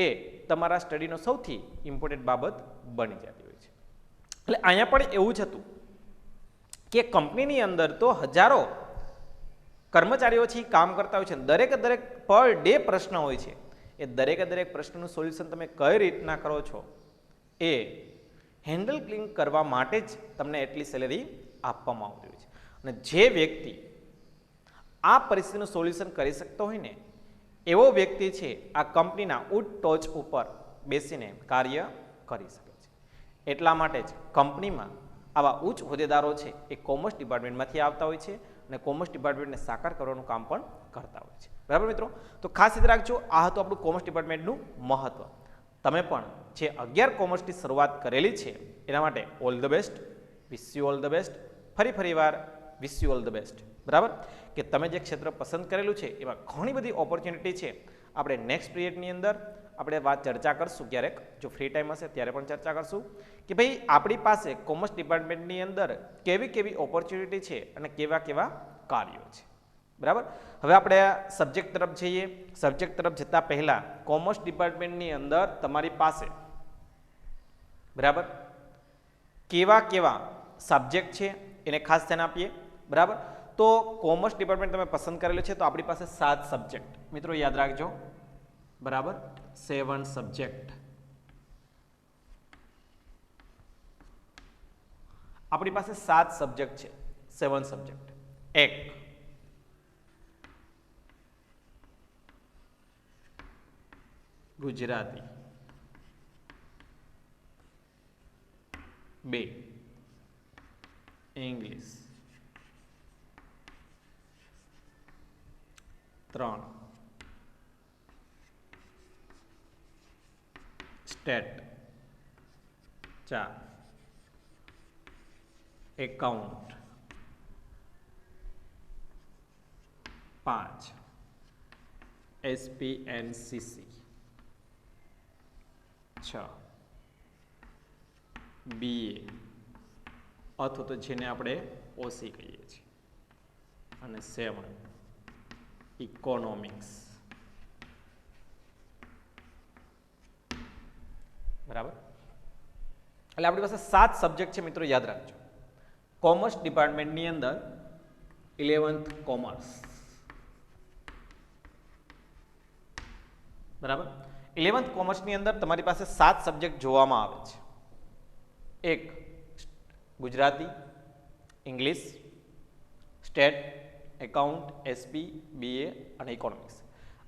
એ તમારા સ્ટડીનો સૌથી ઇમ્પોર્ટન્ટ બાબત બની જતી હોય છે. એટલે અહીંયા પણ એવું જ હતું કે કંપનીની અંદર તો હજારો કર્મચારીઓ છે કામ કરતા હોય છે. દરેક પર ડે પ્રશ્ન હોય છે. એ દરેક પ્રશ્નનું સોલ્યુશન તમે કઈ રીતના કરો છો એ હેન્ડલ ક્લીન કરવા માટે જ તમને એટલી સેલેરી આપવામાં આવતી હોય છે. અને જે વ્યક્તિ આ પરિસ્થિતિનું સોલ્યુશન કરી શકતો હોય ને એવો વ્યક્તિ છે આ કંપનીના ઉચ્ચ ટોચ ઉપર બેસીને કાર્ય કરી શકે છે. એટલા માટે જ કંપનીમાં આવા ઉચ્ચ હોદ્દેદારો છે એ કોમર્સ ડિપાર્ટમેન્ટમાંથી આવતા હોય છે અને કોમર્સ ડિપાર્ટમેન્ટને સાકાર કરવાનું કામ પણ કરતા હોય છે, બરાબર મિત્રો. તો ખાસ યાદ રાખજો, આ હતું આપણું કોમર્સ ડિપાર્ટમેન્ટનું મહત્વ. તમે પણ જે 11 કોમર્સની શરૂઆત કરેલી છે એના માટે all the best, wish you all the best. ફરીવાર wish you all the best, બરાબર. કે તમે જે ક્ષેત્ર પસંદ કરેલું છે એમાં ઘણી બધી ઓપોર્ચ્યુનિટી છે. આપણે નેક્સ્ટ પિરિયડની અંદર આપણે ચર્ચા કરશું, ક્યારેક જો ફ્રી ટાઈમ હશે ત્યારે પણ ચર્ચા કરશું કે ભાઈ આપણી પાસે કોમર્સ ડિપાર્ટમેન્ટની અંદર કેવી ઓપોર્ચ્યુનિટી છે અને કેવા કાર્યો છે, બરાબર. હવે આપણે સબ્જેક્ટ તરફ જઈએ. સબ્જેક્ટ તરફ જતા પહેલા કોમર્સ ડિપાર્ટમેન્ટની અંદર તમારી પાસે બરાબર કેવા સબ્જેક્ટ છે એને ખાસ ધ્યાન આપીએ, બરાબર. તો કોમર્સ ડિપાર્ટમેન્ટ તમે પસંદ કરેલું છે તો આપણી પાસે 7 સબ્જેક્ટ, મિત્રો યાદ રાખજો, બરાબર. 7 સબ્જેક્ટ આપણી પાસે 7 સબ્જેક્ટ છે. 7 subject. 1 Gujarati, 2 English, 3 state, 4 account, 5 એસપીએનસીસી, 6 BA અથવા તો જેને આપણે ઓસી કહીએ છીએ, અને 7 ઇકોનોમિક્સ. બરાબર. એટલે આપણી પાસે 7 સબ્જેક્ટ છે મિત્રો, યાદ રાખજો. કોમર્સ ડિપાર્ટમેન્ટની અંદર 11th કોમર્સ, બરાબર. 11th કોમર્સની અંદર તમારી પાસે 7 સબ્જેક્ટ જોવામાં આવે છે. એક Gujarati, English, state, account, SP, BA અને ઇકોનોમિક્સ.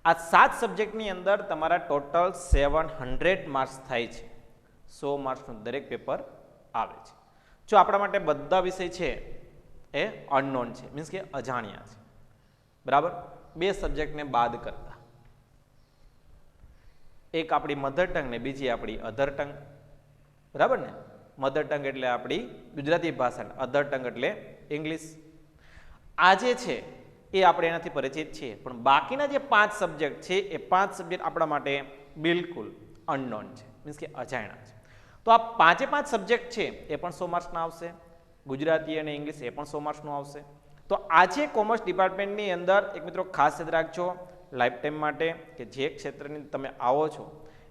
આ 7 સબ્જેક્ટની અંદર તમારા ટોટલ 700 માર્ક્સ થાય છે. 100 માર્ક્સનું દરેક પેપર આવે છે. જો આપણા માટે બધા વિષય છે એ અનનોન છે, મીન્સ કે અજાણ્યા છે, બરાબર. 2 સબ્જેક્ટને બાદ કરતા, એક આપણી મધર ટંગ ને બીજી આપણી અધર ટંગ, બરાબર ને. મધર ટંગ એટલે આપણી ગુજરાતી ભાષા, અધર ટંગ એટલે ઇંગ્લિશ. આ જે છે એ આપણે એનાથી પરિચિત છીએ, પણ બાકીના જે 5 સબ્જેક્ટ છે એ 5 સબ્જેક્ટ આપણા માટે બિલકુલ અનનોન છે, મીન્સ કે અજાણ્યા છે. તો આ 5 સબ્જેક્ટ છે એ પણ 100 માર્ક્સના આવશે. ગુજરાતી અને ઇંગ્લિશ એ પણ 100 માર્ક્સનું આવશે. તો આજે કોમર્સ ડિપાર્ટમેન્ટની અંદર એક મિત્રો ખાસ યાદ રાખજો લાઈફ ટાઈમ માટે, કે જે ક્ષેત્રની તમે આવો છો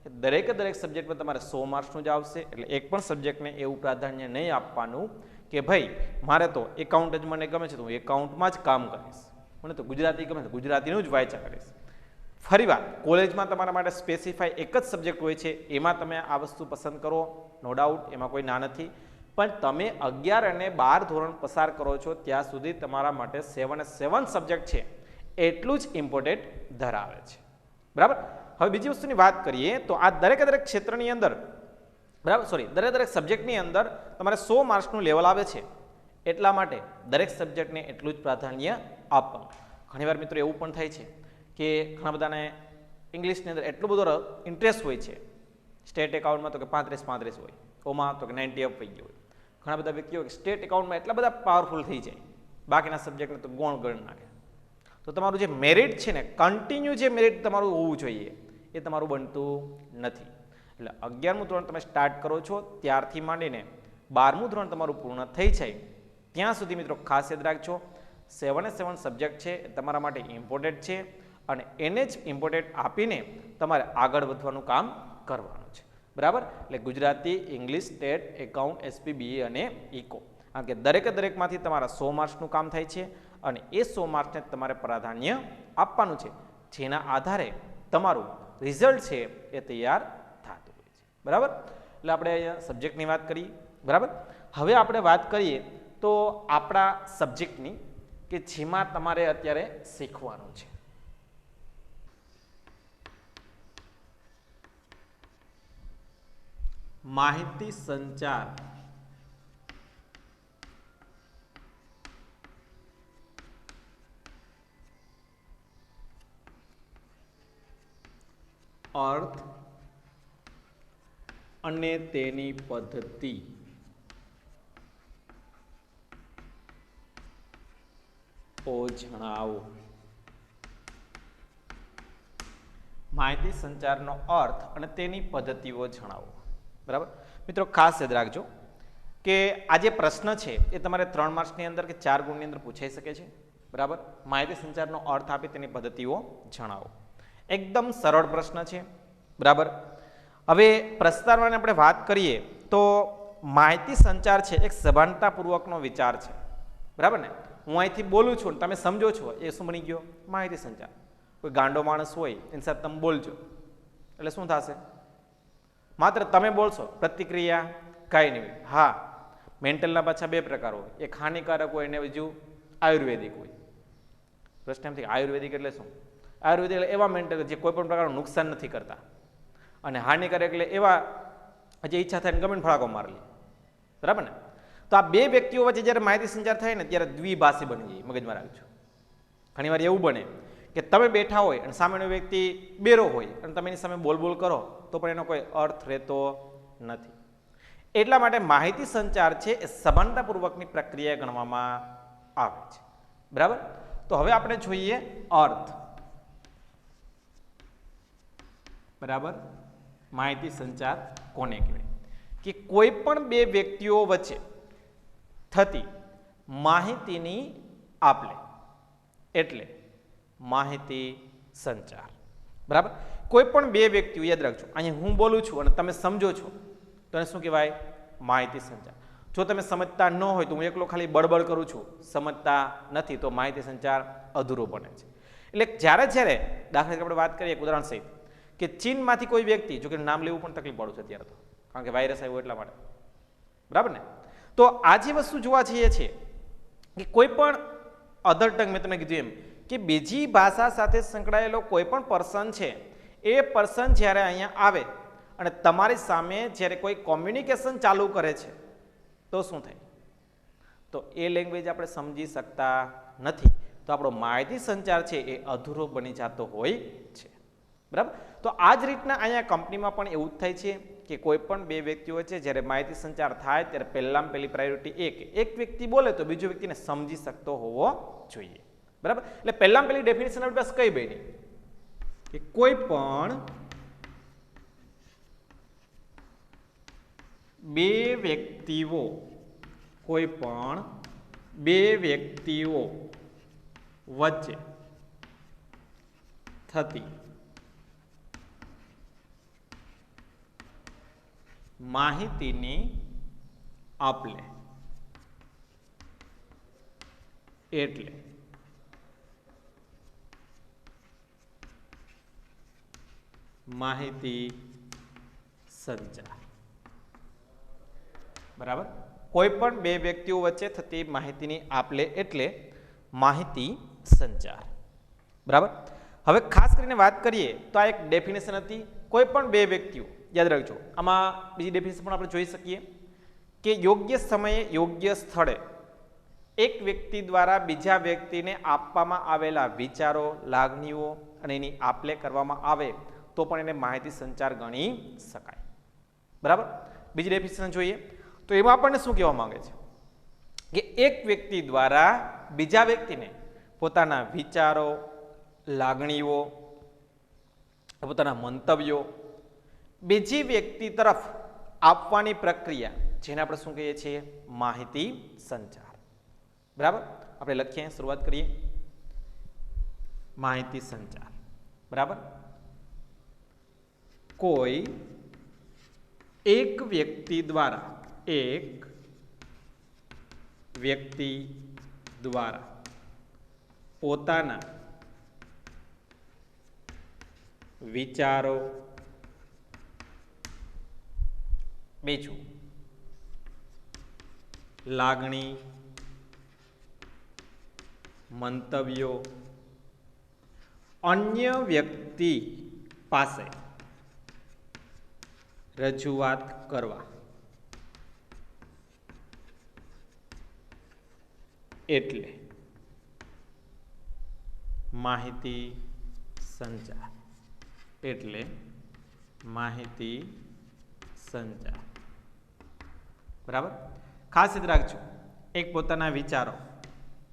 એ દરેક સબ્જેક્ટમાં તમારે 100 માર્ક્સનું જ આવશે. એટલે એક પણ સબ્જેક્ટને એવું પ્રાધાન્ય નહીં આપવાનું કે ભાઈ મારે તો એકાઉન્ટ જ મને ગમે છે તો હું એકાઉન્ટમાં જ કામ કરીશ, મને તો ગુજરાતી ગમે છે ગુજરાતીનું જ વાંચ્યા કરીશ. ફરીવાર કોલેજમાં તમારા માટે સ્પેસિફાઈ એક જ સબ્જેક્ટ હોય છે, એમાં તમે આ વસ્તુ પસંદ કરો, નો ડાઉટ, એમાં કોઈ ના નથી. પણ તમે 11 અને 12 ધોરણ પસાર કરો છો ત્યાં સુધી તમારા માટે 7 સબ્જેક્ટ છે એટલું જ ઇમ્પોર્ટન્ટ ધરાવે છે, બરાબર. હવે બીજી વસ્તુની વાત કરીએ તો આ દરેક ક્ષેત્રની અંદર, બરાબર, સોરી, દરેક સબ્જેક્ટની અંદર તમારે 100 માર્ક્સનું લેવલ આવે છે, એટલા માટે દરેક સબ્જેક્ટને એટલું જ પ્રાધાન્ય આપવાનું. ઘણીવાર મિત્રો એવું પણ થાય છે કે ઘણા બધાને ઇંગ્લિશની અંદર એટલો બધો ઇન્ટરેસ્ટ હોય છે, સ્ટેટ એકાઉન્ટમાં તો કે 35 હોય, ઓમાં તો કે 90 અપ થઈ ગયો હોય. ઘણા બધા વ્યક્તિઓ સ્ટેટ એકાઉન્ટમાં એટલા બધા પાવરફુલ થઈ જાય, બાકીના સબ્જેક્ટને તો ગોણ ગણ નાખે. તો તમારું જે મેરિટ છે ને, કન્ટિન્યુ જે મેરિટ તમારું હોવું જોઈએ એ તમારું બનતું નથી. એટલે 11મું ધોરણ તમે સ્ટાર્ટ કરો છો ત્યારથી માંડીને 12મું ધોરણ તમારું પૂર્ણ થઈ જાય ત્યાં સુધી મિત્રો ખાસ યાદ રાખજો 7 સબ્જેક્ટ છે એ તમારા માટે ઇમ્પોર્ટન્ટ છે, અને એને જ ઇમ્પોર્ટન્ટ આપીને તમારે આગળ વધવાનું કામ કરવાનું છે, બરાબર. એટલે Gujarati, English, state, account, SP, BA અને ઇકો, કારણ કે દરેકમાંથી તમારા 100 માર્ક્સનું કામ થાય છે, અને એ 100 માર્ક્સને તમારે પ્રાધાન્ય આપવાનું છે, જેના આધારે તમારું રિઝલ્ટ છે એ તૈયાર થતું હોય છે, બરાબર. એટલે આપણે અહીંયા સબ્જેક્ટની વાત કરી, બરાબર. હવે આપણે વાત કરીએ તો આપણા સબ્જેક્ટની કે જેમાં તમારે અત્યારે શીખવાનું છે. માહિતી સંચાર અર્થ અને તેની પદ્ધતિ. જણાવો. માહિતી સંચારનો અર્થ અને તેની પદ્ધતિઓ જણાવો, બરાબર. મિત્રો ખાસ યાદ રાખજો કે આ જે પ્રશ્ન છે એ તમારે 3 માર્ક્સની અંદર કે 4 ગુણની અંદર પૂછાઈ શકે છે, બરાબર. માહિતી સંચારનો અર્થ આપી તેની પદ્ધતિઓ જણાવો. એકદમ સરળ પ્રશ્ન છે, બરાબર. હવે પ્રસ્તાવનાની આપણે વાત કરીએ તો માહિતી સંચાર છે એક સભાનતાપૂર્વકનો વિચાર છે, બરાબર ને. હું અહીંથી બોલું છું ને તમે સમજો છો, એ શું બની ગયો? માહિતી સંચાર. કોઈ ગાંડો માણસ હોય એની સાથે તમે બોલજો એટલે શું થશે? માત્ર તમે બોલશો, પ્રતિક્રિયા કાંઈ નહીં હોય. હા, મેન્ટલના પાછા 2 પ્રકાર હોય, એક હાનિકારક હોય અને બીજું આયુર્વેદિક હોય. પ્રશ્ન એમ થાય આયુર્વેદિક એટલે શું? આયુર્વેદિક એટલે એવા મેન્ટલ જે કોઈ પણ પ્રકારનું નુકસાન નથી કરતા, અને હાનિકારક એટલે એવા જે ઈચ્છા થાય ગમે ફળાકો મારી લે, બરાબર ને. તો આ 2 વ્યક્તિઓ વચ્ચે જ્યારે માહિતી સંચાર થાય ને ત્યારે દ્વિભાષી બની જાય. મગજમાં રાખજો. ઘણીવાર એવું બને કે તમે બેઠા હોય અને સામેનો વ્યક્તિ બેરો હોય અને તમે એની સામે બોલ કરો તો પણ એનો કોઈ અર્થ રહેતો નથી. એટલા માટે માહિતી સંચાર છે એ સભાનતાપૂર્વકની પ્રક્રિયા ગણવામાં આવે છે, બરાબર. તો હવે આપણે જોઈએ અર્થ, બરાબર. માહિતી સંચાર કોને કહેવાય? કે કોઈ પણ 2 વ્યક્તિઓ વચ્ચે થતી માહિતીની આપ-લે એટલે માહિતી સંચાર, બરાબર. કોઈ પણ 2 વ્યક્તિઓ, યાદ રાખજો, અહીંયા હું બોલું છું અને તમે સમજો છો એને શું કહેવાય? માહિતી સંચાર. જો તમે સમજતા ન હોય તો હું એકલો ખાલી બળબડ કરું છું, સમજતા નથી, તો માહિતી સંચાર અધૂરો બને છે. એટલે જ્યારે દાખલા તરીકે આપણે વાત કરીએ એક ઉદાહરણ સહિત કે ચીનમાંથી કોઈ વ્યક્તિ, જો કે નામ લેવું પણ તકલીફ પડું છે અત્યારે તો, કારણ કે વાયરસ આવ્યો એટલા માટે, બરાબર ને? તો આ જે વસ્તુ જોવા જઈએ છીએ કે કોઈ પણ અધર ટંગ, મેં તમને કીધું એમ કે બીજી ભાષા સાથે સંકળાયેલો કોઈ પણ પર્સન છે, એ પર્સન જ્યારે અહીંયા આવે અને તમારી સામે જ્યારે કોઈ કોમ્યુનિકેશન ચાલુ કરે છે તો શું થાય? તો એ લેંગ્વેજ આપણે સમજી શકતા નથી, તો આપણો માહિતી સંચાર છે એ અધૂરો બની જતો હોય છે, બરાબર? તો આ જ રીતના અહીંયા કંપનીમાં પણ એવું જ થાય છે કે કોઈ પણ બે વ્યક્તિઓ વચ્ચે જ્યારે માહિતી સંચાર થાય ત્યારે પહેલામાં પહેલી પ્રાયોરિટી એક વ્યક્તિ બોલે તો બીજો વ્યક્તિને સમજી શકતો હોવો જોઈએ, બરાબર? એટલે પહેલામાં પહેલી ડેફિનેશન આપણી પાસે કઈ બની કે કોઈ પણ બે વ્યક્તિઓ વચ્ચે થતી માહિતીની આપ-લે એટલે માહિતી સંચાર, બરાબર? કોઈ પણ બે વ્યક્તિઓ વચ્ચે થતી માહિતીની આપ-લે એટલે માહિતી સંચાર, બરાબર? હવે ખાસ કરીને વાત કરીએ તો આ એક ડેફિનેશન હતી, કોઈ પણ બે વ્યક્તિઓ. યાદ રાખજો, આમાં બીજી ડેફિનેશન પણ આપણે જોઈ શકીએ કે યોગ્ય સમયે યોગ્ય સ્થળે એક વ્યક્તિ દ્વારા બીજા વ્યક્તિને આપવામાં આવેલા વિચારો, લાગણીઓ અને એની આપ-લે કરવામાં આવે તો પણ એને માહિતી સંચાર ગણી શકાય, બરાબર? બીજી ડેફિનેશન જોઈએ તો એમાં આપણને શું કહેવા માંગે છે કે એક વ્યક્તિ દ્વારા બીજા વ્યક્તિને પોતાના વિચારો, લાગણીઓ, પોતાના મંતવ્યો બીજી વ્યક્તિ તરફ આપવાની પ્રક્રિયા, જેને આપણે શું કહીએ છીએ? માહિતી સંચાર, બરાબર? આપણે લખીએ, શરૂઆત કરીએ. માહિતી સંચાર, બરાબર? કોઈ એક વ્યક્તિ દ્વારા પોતાના વિચારો, બીજું લાગણી, મંતવ્યો અન્ય વ્યક્તિ પાસે રજૂઆત કરવા એટલે માહિતી સંચાર, બરાબર? ખાસ યાદ રાખજો, એક પોતાના વિચારો,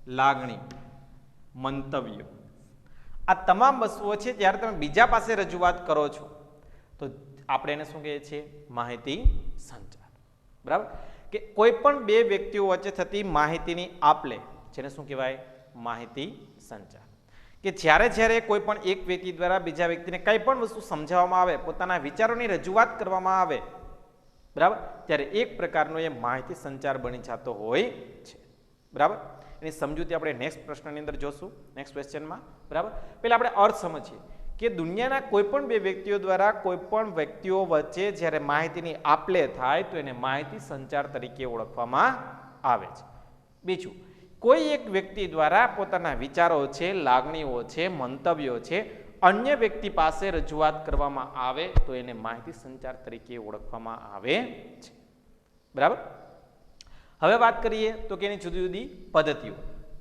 લાગણી, મંતવ્યો, આ તમામ વસ્તુઓ છે જ્યારે તમે બીજા પાસે રજૂઆત કરો છો તો આપણે એને શું કહીએ છીએ? માહિતી સંચાર, બરાબર? કે કોઈ પણ બે વ્યક્તિઓ વચ્ચે થતી માહિતીની આપ-લે, જેને શું કહેવાય? માહિતી સંચાર. કે જ્યારે કોઈ પણ એક વ્યક્તિ દ્વારા બીજા વ્યક્તિને કંઈ પણ વસ્તુ સમજાવવામાં આવે, પોતાના વિચારોની રજૂઆત કરવામાં આવે, બરાબર, ત્યારે એક પ્રકારનો એ માહિતી સંચાર બની જતો હોય છે, બરાબર? એની સમજૂતી આપણે નેક્સ્ટ પ્રશ્નની અંદર જોશું, નેક્સ્ટ ક્વેશ્ચનમાં, બરાબર? પહેલા આપણે અર્થ સમજીએ કે દુનિયાના કોઈ પણ બે વ્યક્તિઓ દ્વારા કોઈ પણ વ્યક્તિઓ વચ્ચે જ્યારે માહિતીની આપ-લે થાય તો એને માહિતી સંચાર તરીકે ઓળખવામાં આવે છે. બીજું, કોઈ એક વ્યક્તિ દ્વારા પોતાના વિચારો છે, લાગણીઓ છે, મંતવ્યો છે અન્ય વ્યક્તિ પાસે રજૂઆત કરવામાં આવે તો એને માહિતી સંચાર તરીકે ઓળખવામાં આવે છે, બરાબર? હવે વાત કરીએ તો કે એની જુદી જુદી પદ્ધતિઓ.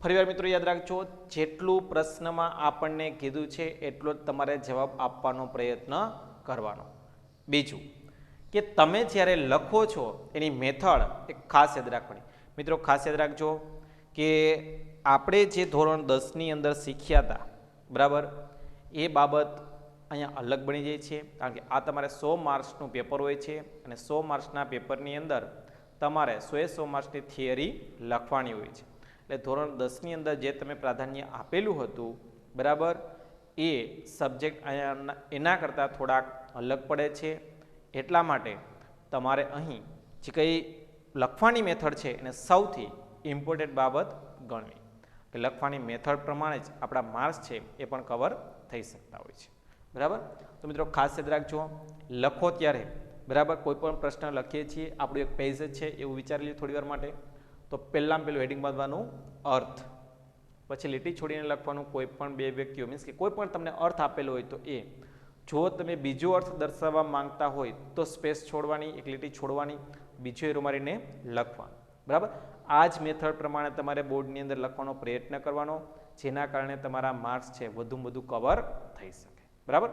ફરીવાર મિત્રો યાદ રાખજો, જેટલું પ્રશ્નમાં આપણને કીધું છે એટલો જ તમારે જવાબ આપવાનો પ્રયત્ન કરવાનો. બીજું કે તમે જ્યારે લખો છો એની મેથડ એક ખાસ યાદ રાખવાની. મિત્રો ખાસ યાદ રાખજો કે આપણે જે ધોરણ 10ની અંદર શીખ્યા હતા, બરાબર, એ બાબત અહીંયા અલગ બની જાય છે, કારણ કે આ તમારે 100 માર્ક્સનું પેપર હોય છે અને 100 માર્ક્સના પેપરની અંદર તમારે 100 માર્ક્સની થિયરી લખવાની હોય છે. એટલે ધોરણ 10ની અંદર જે તમે પ્રાધાન્ય આપેલું હતું, બરાબર, એ સબ્જેક્ટ અહીંયા એના કરતાં થોડાક અલગ પડે છે. એટલા માટે તમારે અહીં જે કંઈ લખવાની મેથડ છે એને સૌથી ઇમ્પોર્ટન્ટ બાબત ગણવી કે લખવાની મેથડ પ્રમાણે જ આપણા માર્ક્સ છે એ પણ કવર થઈ શકતા હોય છે. બરાબર. તો મિત્રો ખાસ યાદ રાખજો, લખો ત્યારે બરાબર કોઈ પણ પ્રશ્ન લખીએ છીએ આપણું એક પેજ જ છે એવું વિચારી લો થોડી વાર માટે. તો પહેલાં હેડિંગ બાંધવાનું અર્થ, પછી લીટી છોડીને લખવાનું કોઈ પણ બે વ્યક્તિઓ, મીન્સ કે કોઈ પણ તમને અર્થ આપેલો હોય તો એ. જો તમે બીજો અર્થ દર્શાવવા માંગતા હોય તો સ્પેસ છોડવાની, એક લીટી છોડવાની, બીજો એરો મારીને લખવાનું. બરાબર. આ જ મેથડ પ્રમાણે તમારે બોર્ડની અંદર લખવાનો પ્રયત્ન કરવાનો, જેના કારણે તમારા માર્ક્સ છે વધુમાં વધુ કવર થઈ શકે. બરાબર.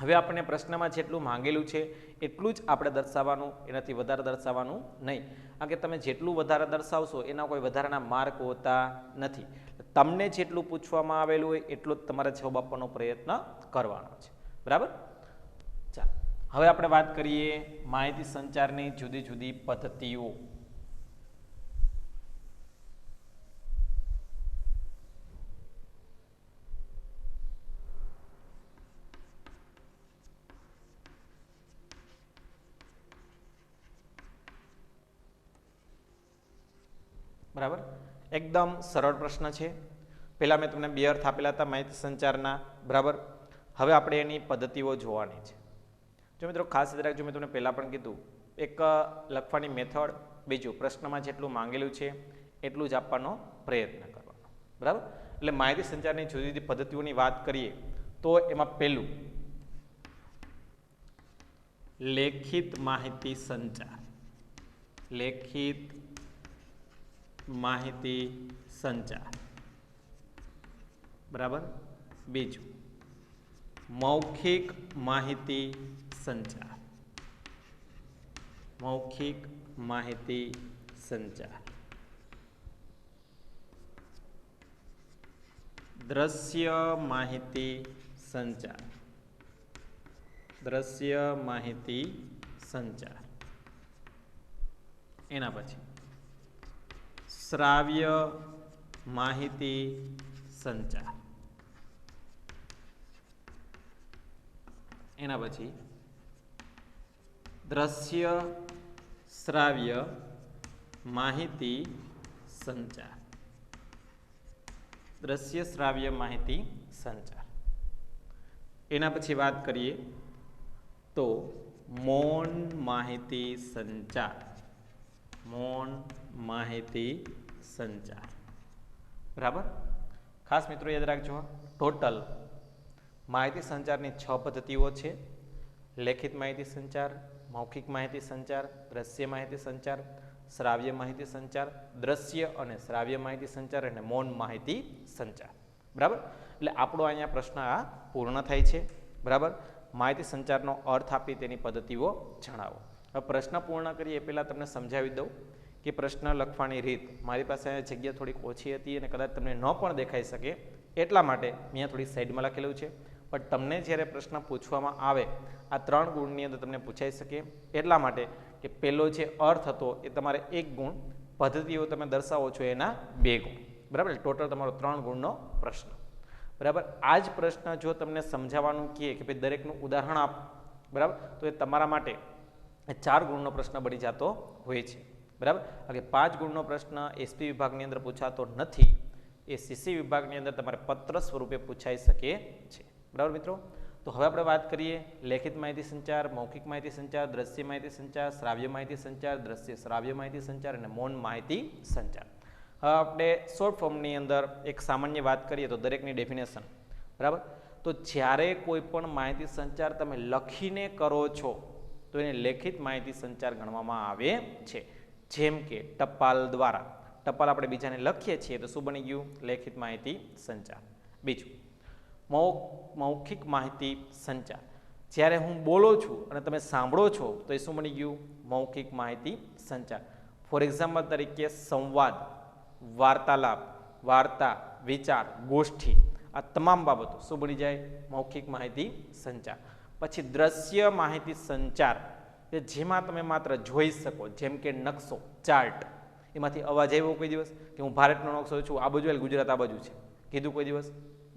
હવે આપણને પ્રશ્નમાં જેટલું માંગેલું છે એટલું જ આપણે દર્શાવવાનું, એનાથી વધારે દર્શાવવાનું નહીં. કારણ કે તમે જેટલું વધારે દર્શાવશો એના કોઈ વધારાના માર્ક હોતા નથી. તમને જેટલું પૂછવામાં આવેલું હોય એટલો જ તમારે જવાબ આપવાનો પ્રયત્ન કરવાનો છે. બરાબર. ચાલો હવે આપણે વાત કરીએ માહિતી સંચારની જુદી જુદી પદ્ધતિઓ. બરાબર. એકદમ સરળ પ્રશ્ન છે. પહેલાં મેં તમને બે અર્થ આપેલા હતા માહિતી સંચારના. બરાબર. હવે આપણે એની પદ્ધતિઓ જોવાની છે. જો મિત્રો ખાસ યાદ રાખજો, મેં તમને પહેલાં પણ કીધું, એક લખવાની મેથડ, બીજું પ્રશ્નમાં જેટલું માંગેલું છે એટલું જ આપવાનો પ્રયત્ન કરવાનો. બરાબર. એટલે માહિતી સંચારની જુદી જુદી પદ્ધતિઓની વાત કરીએ તો એમાં પહેલું લેખિત માહિતી સંચાર. લેખિત માહિતી સંચાર. બરાબર. બીજું મૌખિક માહિતી સંચાર. મૌખિક માહિતી સંચાર. દ્રશ્ય માહિતી સંચાર. દ્રશ્ય માહિતી સંચાર. એના પછી શ્રાવ્ય માહિતી સંચાર. એના પછી દ્રશ્ય શ્રાવ્ય માહિતી સંચાર. દ્રશ્ય શ્રાવ્ય માહિતી સંચાર. એના પછી વાત કરીએ તો મૌન માહિતી સંચાર. મૌન માહિતી સંચાર. બરાબર. ખાસ મિત્રો યાદ રાખજો, ટોટલ માહિતી સંચારની 6 પદ્ધતિઓ છે. લેખિત માહિતી સંચાર, મૌખિક માહિતી સંચાર, દ્રશ્ય માહિતી સંચાર, શ્રાવ્ય માહિતી સંચાર, દ્રશ્ય અને શ્રાવ્ય માહિતી સંચાર અને મૌન માહિતી સંચાર. બરાબર. એટલે આપણો અહીંયા પ્રશ્ન આ પૂર્ણ થાય છે. બરાબર. માહિતી સંચારનો અર્થ આપી તેની પદ્ધતિઓ જણાવો. હવે પ્રશ્ન પૂર્ણ કરીએ એ પહેલાં તમને સમજાવી દઉં કે પ્રશ્ન લખવાની રીત. મારી પાસે જગ્યા થોડીક ઓછી હતી અને કદાચ તમને ન પણ દેખાઈ શકે એટલા માટે અહીંયા થોડી સાઈડમાં લખેલું છે. પણ તમને જ્યારે પ્રશ્ન પૂછવામાં આવે આ 3 ગુણની અંદર તમને પૂછાઈ શકે એટલા માટે કે પહેલો જે અર્થ હતો એ તમારે 1 ગુણ, પદ્ધતિઓ તમે દર્શાવો છો એના 2 ગુણ. બરાબર. ટોટલ તમારો 3 ગુણનો પ્રશ્ન. બરાબર. આ જ પ્રશ્ન જો તમને સમજાવવાનું કહે કે ભાઈ દરેકનું ઉદાહરણ આપ, બરાબર, તો એ તમારા માટે 4 ગુણનો પ્રશ્ન બની જતો હોય છે. બરાબર. કે 5 ગુણનો પ્રશ્ન એસપી વિભાગની અંદર પૂછાતો નથી, એ સીસી વિભાગની અંદર તમારે પત્ર સ્વરૂપે પૂછાઈ શકે છે. બરાબર મિત્રો. તો હવે આપણે વાત કરીએ લેખિત માહિતી સંચાર, મૌખિક માહિતી સંચાર, દ્રશ્ય માહિતી સંચાર, શ્રાવ્ય માહિતી સંચાર, દ્રશ્ય શ્રાવ્ય માહિતી સંચાર અને મૌન માહિતી સંચાર. હવે આપણે શોર્ટ ફોર્મની અંદર એક સામાન્ય વાત કરીએ તો દરેકની ડેફિનેશન. બરાબર. તો જ્યારે કોઈ પણ માહિતી સંચાર તમે લખીને કરો છો તો એને લેખિત માહિતી સંચાર ગણવામાં આવે છે. જેમ કે ટપાલ દ્વારા, ટપાલ આપણે બીજાને લખીએ છીએ તો શું બની ગયું? લેખિત માહિતી સંચાર. બીજું મૌખિક માહિતી સંચાર. જ્યારે હું બોલું છું અને તમે સાંભળો છો તો એ શું બની ગયું? મૌખિક માહિતી સંચાર. ફોર એક્ઝામ્પલ તરીકે સંવાદ, વાર્તાલાપ, વાર્તા, વિચાર, ગોષ્ઠી, આ તમામ બાબતો શું બની જાય? મૌખિક માહિતી સંચાર. પછી દ્રશ્ય માહિતી સંચાર કે જેમાં તમે માત્ર જોઈ શકો, જેમ કે નકશો, ચાર્ટ, એમાંથી અવાજ આવ્યો કોઈ દિવસ કે હું ભારતનો નકશો છું, આ બાજુ ગુજરાત આ બાજુ છે, કીધું કોઈ દિવસ?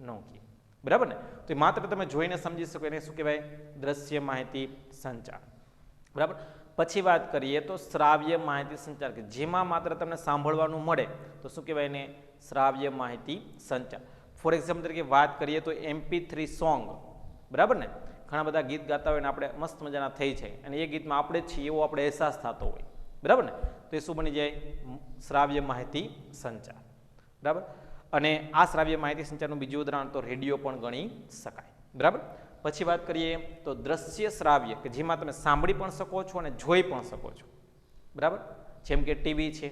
ન કીધું. બરાબર ને. તો એ માત્ર તમે જોઈને સમજી શકો એને શું કહેવાય? દ્રશ્ય માહિતી સંચાર. બરાબર. પછી વાત કરીએ તો શ્રાવ્ય માહિતી સંચાર, કે જેમાં માત્ર તમને સાંભળવાનું મળે તો શું કહેવાય એને? શ્રાવ્ય માહિતી સંચાર. ફોર એક્ઝામ્પલ તરીકે વાત કરીએ તો MP3 સોંગ, બરાબર ને? ઘણા બધા ગીત ગાતા હોય ને આપણે મસ્ત મજાના થઈ જાય અને એ ગીતમાં આપણે જ છીએ એવો આપણે અહેસાસ થતો હોય, બરાબર ને? તો એ શું બની જાય? શ્રાવ્ય માહિતી સંચાર, બરાબર. અને આ શ્રાવ્ય માહિતી સંચારનું બીજું ઉદાહરણ તો રેડિયો પણ ગણી શકાય, બરાબર. પછી વાત કરીએ તો દ્રશ્ય શ્રાવ્ય, કે જેમાં તમે સાંભળી પણ શકો છો અને જોઈ પણ શકો છો, બરાબર. જેમ કે ટીવી છે,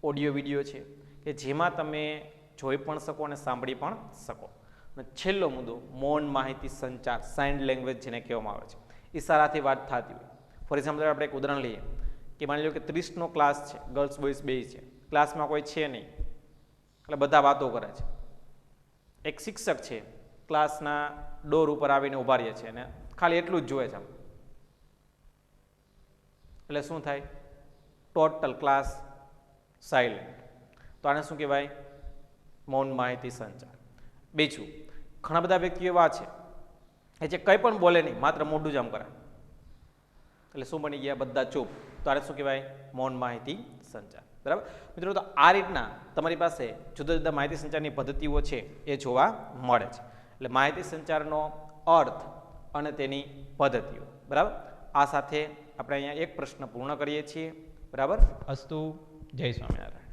ઓડિયો વિડીયો છે, કે જેમાં તમે જોઈ પણ શકો અને સાંભળી પણ શકો. અને છેલ્લો મુદ્દો મૌન માહિતી સંચાર, સાઇન લેંગ્વેજ જેને કહેવામાં આવે છે, ઈશારાથી વાત થતી હોય. ફોર એક્ઝામ્પલ આપણે એક ઉદાહરણ લઈએ કે માની લો કે 30નો ક્લાસ છે, ગર્લ્સ બોયઝ બે છે, ક્લાસમાં કોઈ છે નહીં એટલે બધા વાતો કરે છે. એક શિક્ષક છે, ક્લાસના ડોર ઉપર આવીને ઊભા રહે છે અને ખાલી એટલું જ જોવે છે આમ. એટલે શું થાય? Total class silent. તો આને શું કહેવાય? મૌન માહિતી સંચાર. બીજું, ઘણા બધા વ્યક્તિઓ એવા છે કે જે કંઈ પણ બોલે નહીં, માત્ર મોઢું જ આમ કરે, એટલે શું બની ગયા? બધા ચૂપ. તો આને શું કહેવાય? મૌન માહિતી સંચાર, બરાબર. મિત્રો, તો આ રીતના તમારી પાસે જુદા જુદા માહિતી સંચારની પદ્ધતિઓ છે એ જોવા મળે છે. એટલે માહિતી સંચારનો અર્થ અને તેની પદ્ધતિઓ, બરાબર. આ સાથે આપણે અહીંયા એક પ્રશ્ન પૂર્ણ કરીએ છીએ, બરાબર. અસ્તુ. જય સ્વામિનારાયણ.